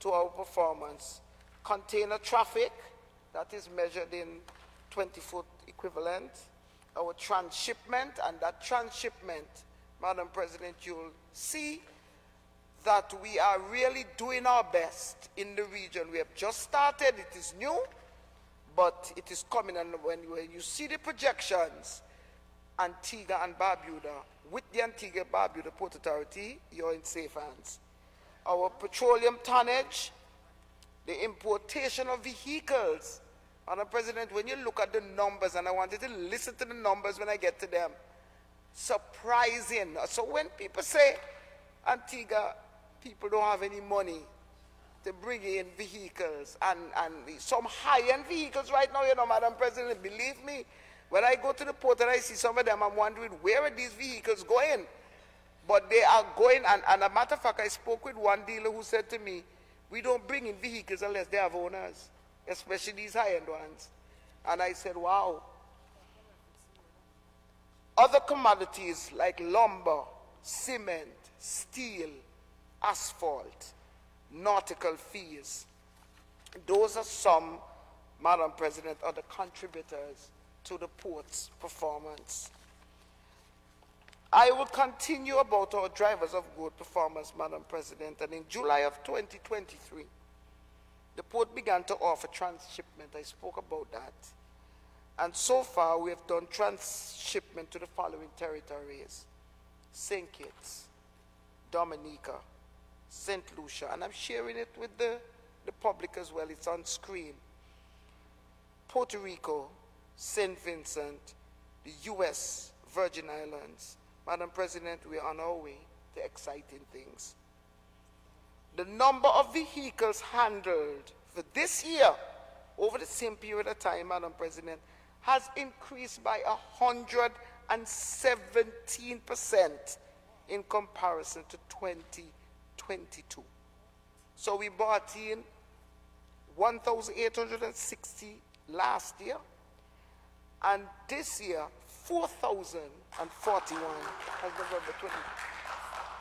to our performance. Container traffic, that is measured in 20-foot equivalent. Our transshipment, and that transshipment, Madam President, you'll see that we are really doing our best in the region. We have just started, it is new, but it is coming, and when you see the projections, Antigua and Barbuda, with the Antigua-Barbuda Port Authority, you're in safe hands. Our petroleum tonnage, the importation of vehicles. Madam President, when you look at the numbers, and I wanted to listen to the numbers when I get to them, surprising. So when people say Antigua, people don't have any money to bring in vehicles, and some high-end vehicles right now, you know, Madam President, believe me, when I go to the port and I see some of them, I'm wondering, where are these vehicles going? But they are going, and as a matter of fact, I spoke with one dealer who said to me, we don't bring in vehicles unless they have owners, especially these high-end ones. And I said, wow. Other commodities like lumber, cement, steel, asphalt, nautical fees, those are some, Madam President, are the contributors to the port's performance. I will continue about our drivers of good performance, Madam President, and in July of 2023, the port began to offer transshipment. I spoke about that. And so far, we have done transshipment to the following territories: St. Kitts, Dominica, St. Lucia, and I'm sharing it with the public as well. It's on screen. Puerto Rico, St. Vincent, the U.S. Virgin Islands. Madam President, we are on our way to exciting things. The number of vehicles handled for this year, over the same period of time, Madam President, has increased by 117% in comparison to 2022. So we brought in 1,860 last year, and this year, 4,041 as November 20.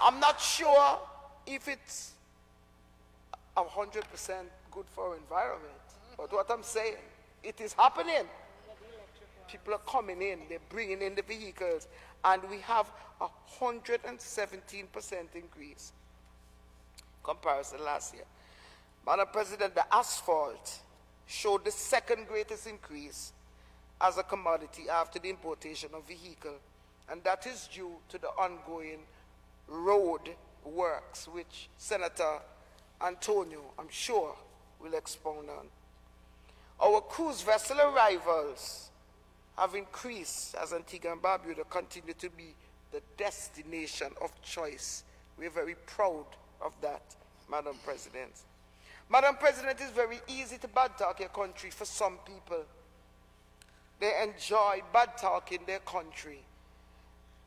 I'm not sure if it's 100% good for our environment, but what I'm saying, it is happening. People are coming in, they're bringing in the vehicles, and we have 117% increase comparison last year. Madam President, the asphalt showed the second greatest increase as a commodity after the importation of vehicle, and that is due to the ongoing road works, which Senator Antonio, I'm sure, will expound on. Our cruise vessel arrivals have increased as Antigua and Barbuda continue to be the destination of choice. We're very proud of that, Madam President. Madam President, it's very easy to bad talk your country for some people. They enjoy bad talking their country.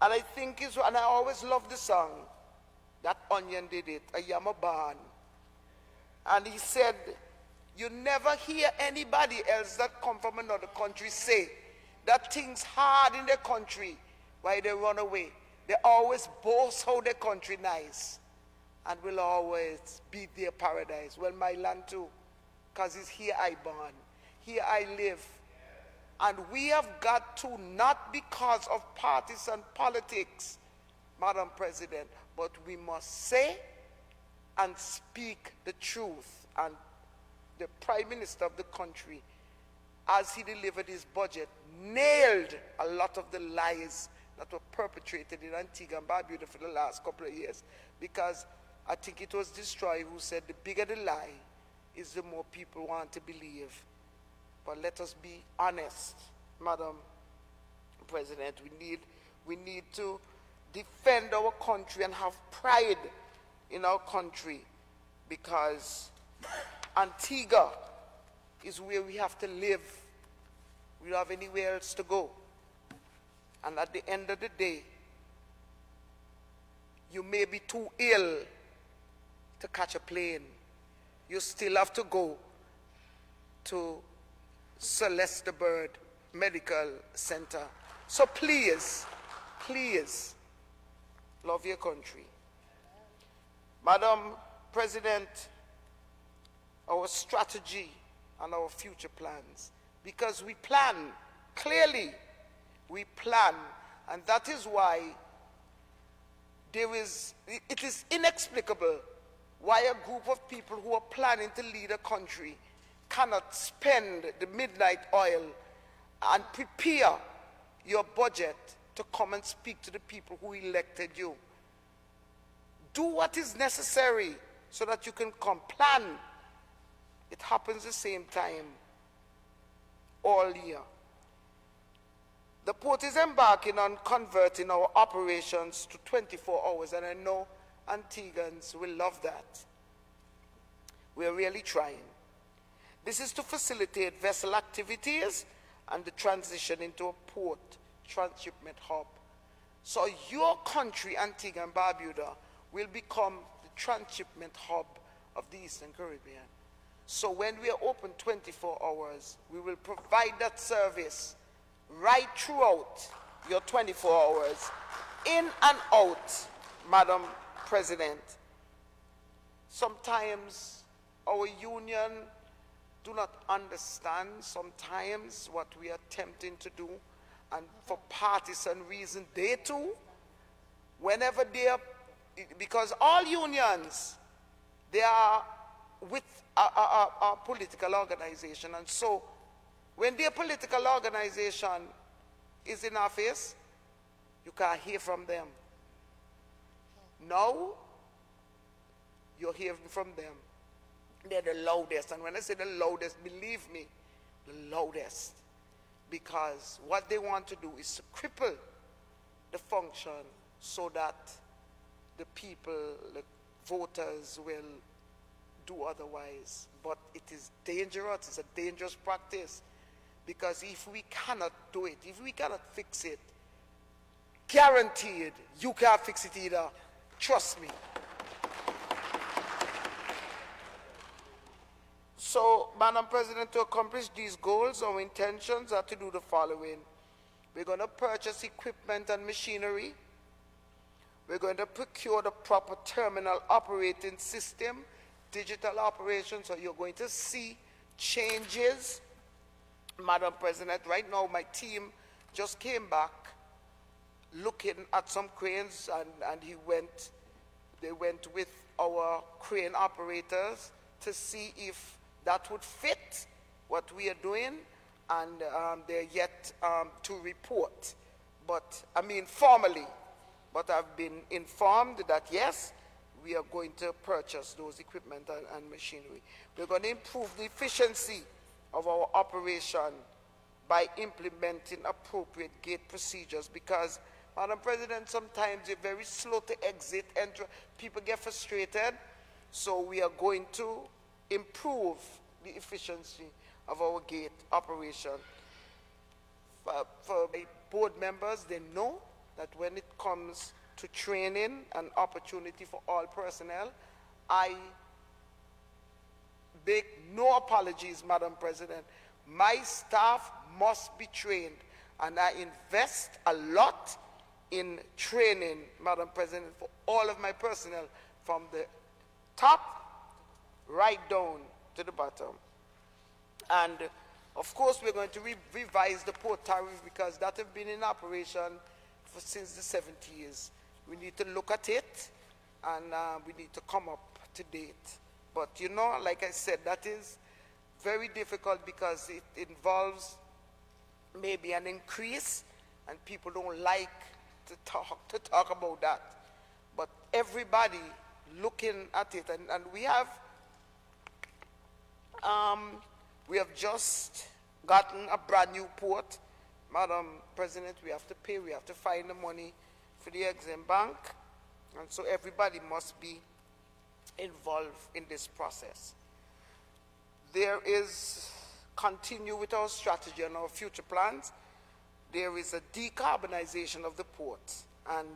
And I think it's, and I always love the song, that Onion did it, I am a barn. And he said, you never hear anybody else that come from another country say that things hard in their country, why they run away. They always boast how their country nice and will always be their paradise. Well, my land too, because it's here I born, here I live. And we have got to, not because of partisan politics, Madam President, but we must say and speak the truth. And the Prime Minister of the country, as he delivered his budget, nailed a lot of the lies that were perpetrated in Antigua and Barbuda for the last couple of years. Because I think it was Destroy who said the bigger the lie is the more people want to believe. But let us be honest, Madam President. We need to defend our country and have pride in our country, because Antigua is where we have to live. We don't have anywhere else to go. And at the end of the day, you may be too ill to catch a plane. You still have to go to Celeste the Bird Medical Center. So please, please, love your country. Madam President, our strategy and our future plans. Because we plan, clearly, we plan, and that is why it is inexplicable why a group of people who are planning to lead a country cannot spend the midnight oil and prepare your budget to come and speak to the people who elected you. Do what is necessary so that you can come. Plan. It happens the same time all year. The port is embarking on converting our operations to 24 hours, and I know Antiguans will love that. We are really trying. This is to facilitate vessel activities and the transition into a port transshipment hub. So your country, Antigua and Barbuda, will become the transshipment hub of the Eastern Caribbean. So when we are open 24 hours, we will provide that service right throughout your 24 hours, in and out, Madam President. Sometimes our union do not understand sometimes what we are attempting to do, and for partisan reason they too, whenever they are, because all unions, they are with a political organization, and so when their political organization is in office, you can't hear from them. Now, you're hearing from them. They're the loudest, and when I say the loudest, believe me, the loudest, because what they want to do is to cripple the function so that the people, the voters, will do otherwise. But it is dangerous. It's a dangerous practice, because if we cannot do it, if we cannot fix it, guaranteed you can't fix it either. Trust me. So, Madam President, to accomplish these goals, our intentions are to do the following. We're going to purchase equipment and machinery. We're going to procure the proper terminal operating system, digital operations, so you're going to see changes. Madam President, right now my team just came back looking at some cranes, and they went with our crane operators to see if that would fit what we are doing, and they're yet to report. But, I mean, formally, but I've been informed that yes, we are going to purchase those equipment and machinery. We're going to improve the efficiency of our operation by implementing appropriate gate procedures, because, Madam President, sometimes you're very slow to exit, enter, people get frustrated, so we are going to improve the efficiency of our gate operation. For board members, they know that when it comes to training and opportunity for all personnel, I make no apologies, Madam President. My staff must be trained, and I invest a lot in training, Madam President, for all of my personnel, from the top right down to the bottom. And of course, we're going to revise the port tariff, because that has been in operation since the 70s. We need to look at it, and we need to come up to date. But you know, like I said, that is very difficult, because it involves maybe an increase, and people don't like to talk about that. But everybody looking at it, and we have just gotten a brand new port, Madam President. We have to pay, we have to find the money for the Exim Bank, and so everybody must be involved in this process. There is, continue with our strategy and our future plans. There is a decarbonization of the port, and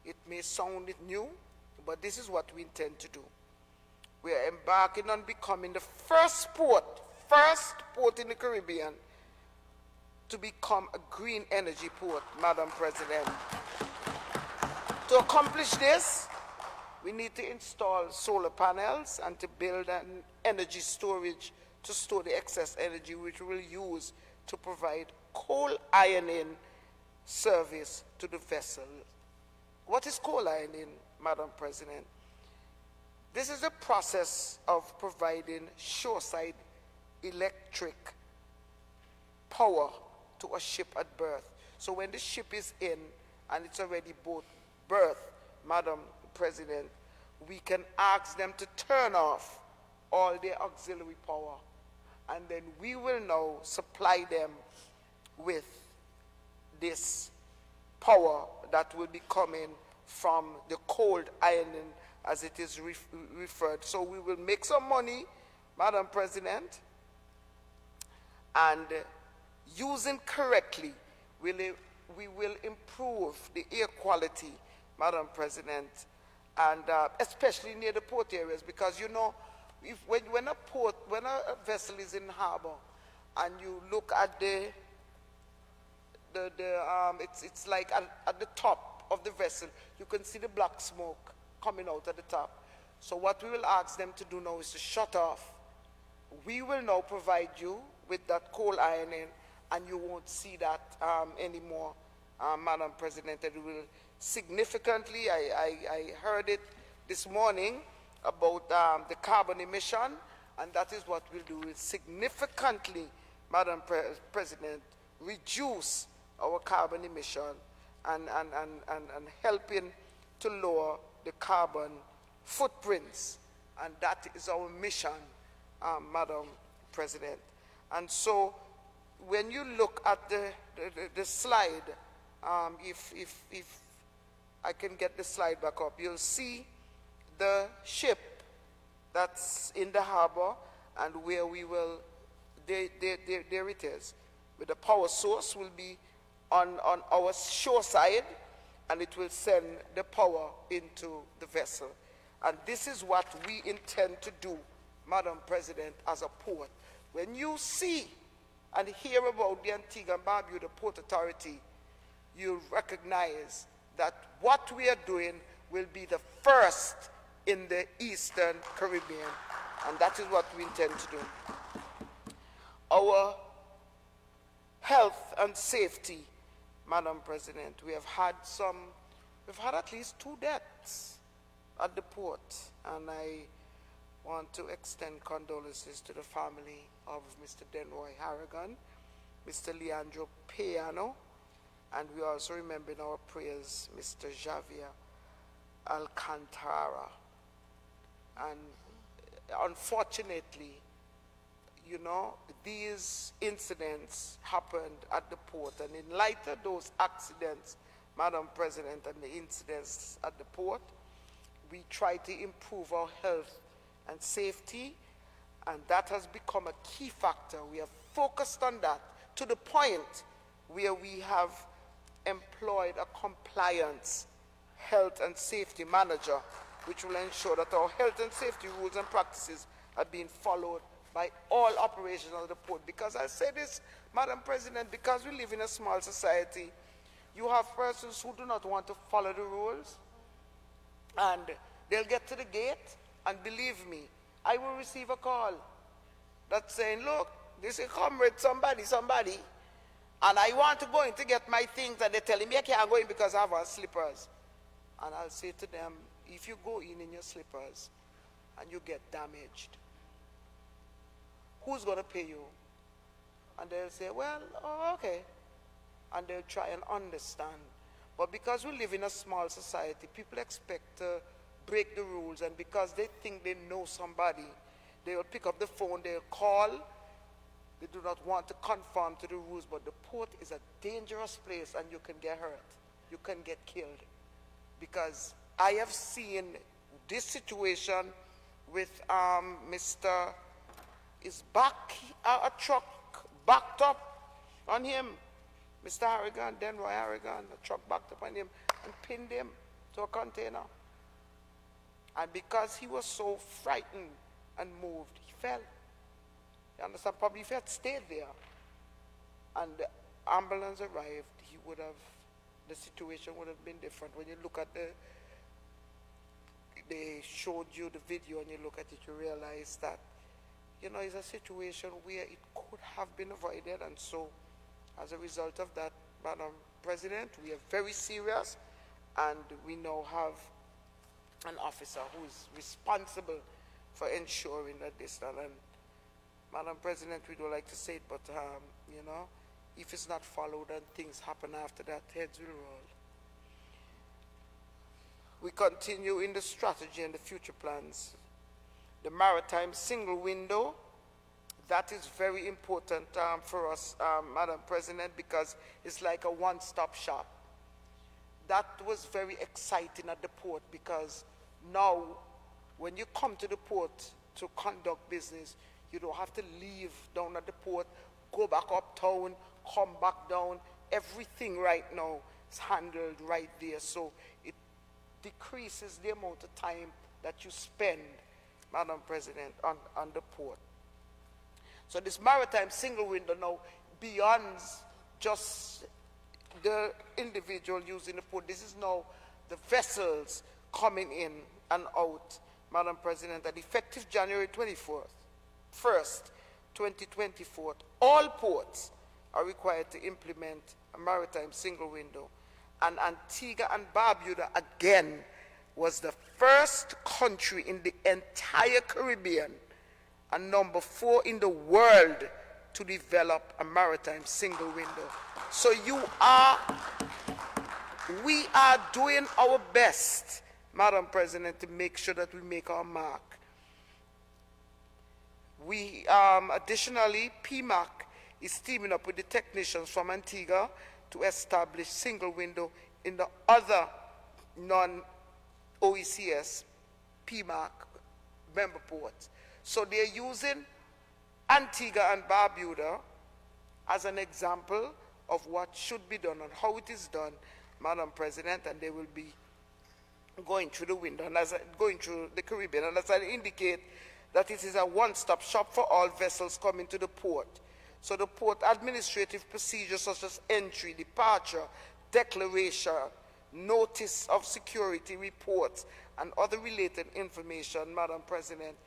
it may sound new, but this is what we intend to do. We are embarking on becoming the first port in the Caribbean to become a green energy port, Madam President. To accomplish this, We need to install solar panels and to build an energy storage to store the excess energy which we'll use to provide coal ironing service to the vessel. What is coal ironing, Madam President? This is a process of providing shoreside electric power to a ship at berth. So when the ship is in and it's already berth, Madam President, we can ask them to turn off all their auxiliary power, and then we will now supply them with this power that will be coming from the cold ironing, as it is referred. So we will make some money, Madam President, and using correctly, we will improve the air quality, Madam President, and especially near the port areas, because you know, when a vessel is in harbor, and you look at it's like at the top of the vessel, you can see the black smoke coming out at the top. So what we will ask them to do now is to shut off. We will now provide you with that coal ironing, and you won't see that anymore, Madam President. It will significantly, I heard it this morning about the carbon emission, and that is what we'll do, is significantly, Madam President, reduce our carbon emission and helping to lower the carbon footprints. And that is our mission, Madam President. And so when you look at the slide, if I can get the slide back up, you'll see the ship that's in the harbor, and where we will, there it is. With the power source will be on our shore side, and it will send the power into the vessel. And this is what we intend to do, Madam President, as a port. When you see and hear about the Antigua and Barbuda Port Authority, you recognize that what we are doing will be the first in the Eastern Caribbean, and that is what we intend to do. Our health and safety, Madam President, we've had at least 2 deaths at the port, and I want to extend condolences to the family of Mr. Denroy Harrigan, Mr. Leandro Piano, and we also remember in our prayers Mr. Javier Alcantara. And unfortunately, you know, these incidents happened at the port, and in light of those accidents, Madam President, and the incidents at the port, we try to improve our health and safety, and that has become a key factor. We have focused on that to the point where we have employed a compliance health and safety manager, which will ensure that our health and safety rules and practices are being followed by all operations of the port. Because I say this, Madam President, because we live in a small society, you have persons who do not want to follow the rules, and they'll get to the gate, and believe me, I will receive a call that's saying, look, this is comrade somebody, and I want to go in to get my things, and they're telling me I can't go in because I have on slippers. And I'll say to them, if you go in your slippers and you get damaged, who's going to pay you? And they'll say, well, oh, okay. And they'll try and understand. But because we live in a small society, people expect to break the rules, and because they think they know somebody, they will pick up the phone, they'll call. They do not want to conform to the rules, but the port is a dangerous place, and you can get hurt. You can get killed. Because I have seen this situation with Mr. is back, a truck backed up on him. Mr. Harrigan, Denroy Harrigan, a truck backed up on him and pinned him to a container. And because he was so frightened and moved, he fell. You understand? Probably if he had stayed there and the ambulance arrived, the situation would have been different. When you look at they showed you the video and you look at it, you realize that, it's a situation where it could have been avoided. And so, as a result of that, Madam President, we are very serious, and we now have an officer who is responsible for ensuring that this done. And Madam President, we don't like to say it, but if it's not followed and things happen after that, heads will roll. We continue in the strategy and the future plans. The maritime single window, that is very important for us, Madam President, because it's like a one-stop shop. That was very exciting at the port, because now when you come to the port to conduct business, you don't have to leave down at the port, go back uptown, come back down. Everything right now is handled right there. So it decreases the amount of time that you spend, Madam President, on the port. So this maritime single window now, beyond just the individual using the port, this is now the vessels coming in and out, Madam President, that effective January 1st, 2024, all ports are required to implement a maritime single window. And Antigua and Barbuda, again, was the first country in the entire Caribbean and number 4 in the world to develop a maritime single window. So we are doing our best, Madam President, to make sure that we make our mark. We, additionally, PMAC is teaming up with the technicians from Antigua to establish single window in the other non-OECS PMAC member ports. So they're using Antigua and Barbuda as an example of what should be done and how it is done, Madam President, and they will be going through the window and going through the Caribbean. And as I indicate, that it is a one-stop shop for all vessels coming to the port. So the port administrative procedures such as entry, departure, declaration, notice of security reports, and other related information, Madam President,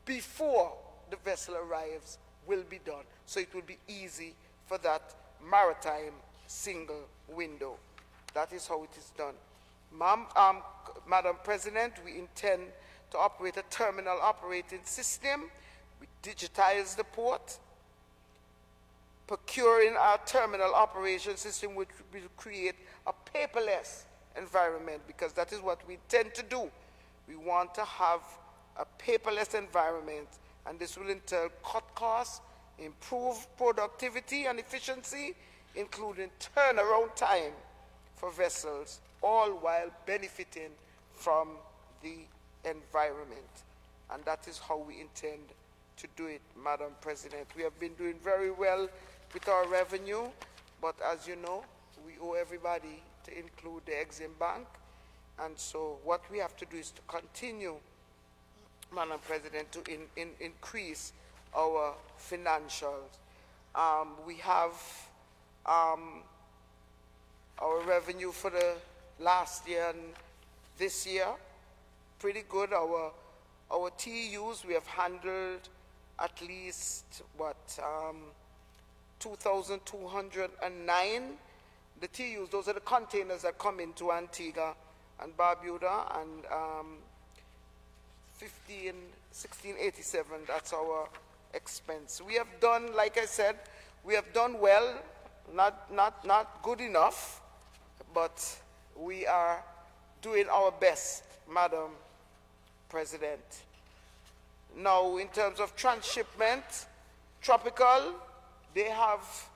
before the vessel arrives will be done. So it will be easy for that maritime single window. That is how it is done. Madam President, we intend to operate a terminal operating system. We digitize the port, procuring our terminal operation system, which will create a paperless environment, because that is what we tend to do. We want to have a paperless environment, and this will entail cut costs, improve productivity and efficiency, including turnaround time for vessels, all while benefiting from the environment. And that is how we intend to do it, Madam President. We have been doing very well with our revenue, but as you know, we owe everybody to include the Exim Bank. And so what we have to do is to continue, Madam President, to increase our financials. We have our revenue for the last year and this year pretty good. Our TEUs, we have handled at least, 2,209. The TEUs, those are the containers that come into Antigua and Barbuda, and 1687, that's our expense. We have done, like I said, we have done well, not good enough, but we are doing our best, Madam President. Now, in terms of transshipment, Tropical, they have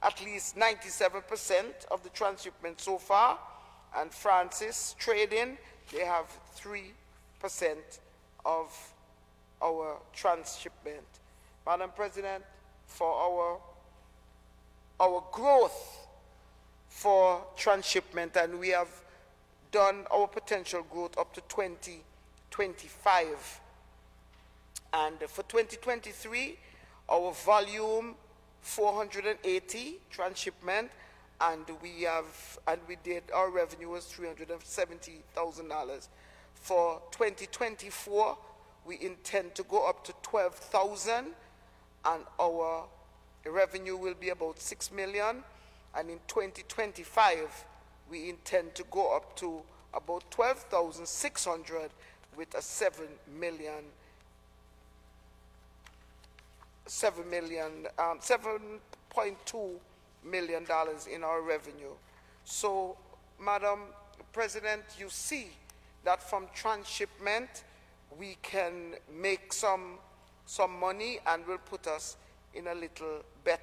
at least 97% of the transshipment so far, and Francis Trading, they have 3% of our transshipment. Madam President, for our growth for transshipment, and we have done our potential growth up to 2025. And for 2023, our volume 480 transshipment, and we did, our revenue was $370,000. For 2024, we intend to go up to 12,000, and our revenue will be about 6 million. And in 2025, we intend to go up to about 12,600 with a 7.2 million dollars in our revenue. So, Madam President, you see that from transshipment we can make some money and will put us in a little better